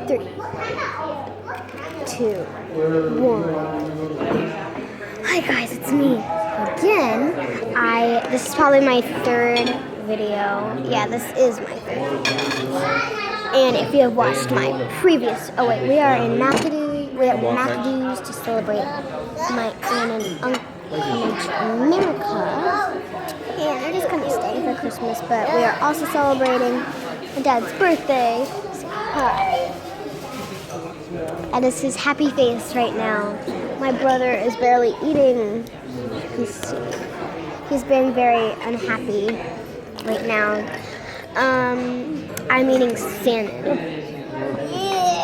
3, 2, 1. Hi guys, it's me again. This is probably my third video. Yeah, this is my third video. And if you have watched my previous, we are in McAdoo. We are in McAdoo's to celebrate my aunt and uncle in America. And they're just kind of staying for Christmas, but we are also celebrating my dad's birthday. And it's his happy face right now. My brother is barely eating. He's being very unhappy right now. I'm eating salmon.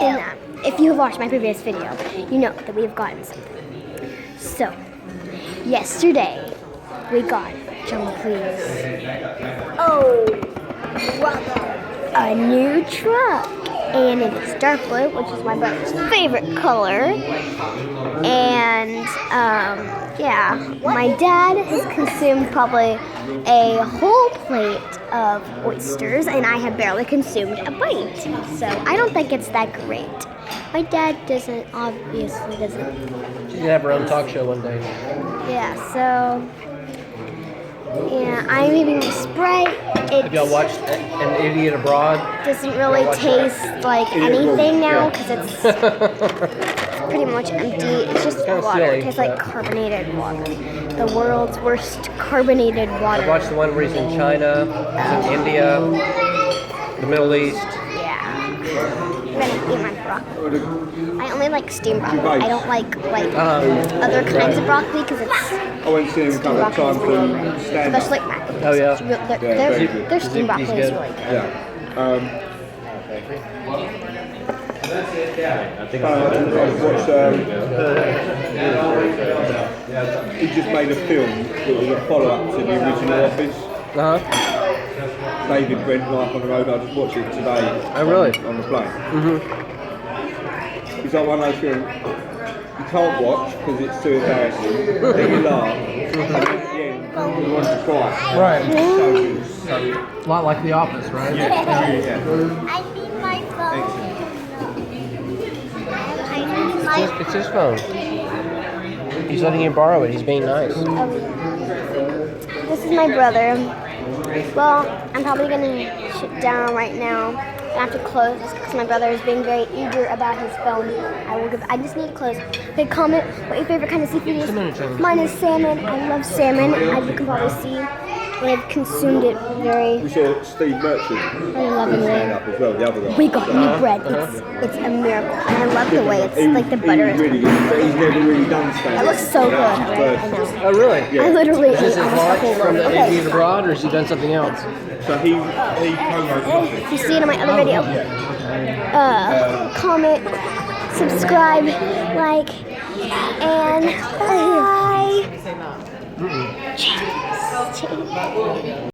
And, if you have watched my previous video, you know that we've gotten something. So, yesterday, we got Jump Please. Oh, wow. A new truck. And it is dark blue, which is my brother's favorite color. And, yeah, my dad has consumed probably a whole plate of oysters, and I have barely consumed a bite. So I don't think it's that great. My dad obviously doesn't. She can have her own talk show one day. Yeah, so, yeah, I'm eating a Sprite. Have y'all watched An Idiot Abroad? Doesn't really taste like anything now because it's pretty much empty. It's just water. It tastes like carbonated water. The world's worst carbonated water. I watched the one where he's in China, he's in India, the Middle East. Yeah. I'm gonna eat my broccoli. I only like steamed broccoli. I don't like other kinds of broccoli because it's. I went to see him a couple of times to stand up. Especially like Oh yeah. Their steamed broccoli is really good. Yeah. I watched, he just made a film that was a follow-up to the original Office. David Brent, Life on the Road. I just watched it today. Oh really? On the plane. It's like one of those films you can't watch because it's too embarrassing. Then you laugh. And at the end, you want to cry. Right. So good. So good. A lot like The Office, right? Yeah. I need my phone. Excellent. It's his phone. He's letting you borrow it. He's being nice. This is my brother. Well, I'm probably gonna shut down right now. I have to close this because my brother is being very eager about his phone. I just need to close. Okay, comment what your favorite kind of seafood is. Mine is salmon. I love salmon, as you can probably see. And I've consumed it very saw Steve Merchant lovingly. stand up as well, the other guy. We got new bread. It's a miracle. And I love the way it's like the butter is. Really good, but he's never really done stand up. It looks so good. Right? I know. Oh really? Yeah. I literally Is this ate his almost the launch whole from one. the Idiot Abroad, or has he done something else? So he promotes nothing. If you see it in my other video, comment, subscribe, like, and bye. Cheers.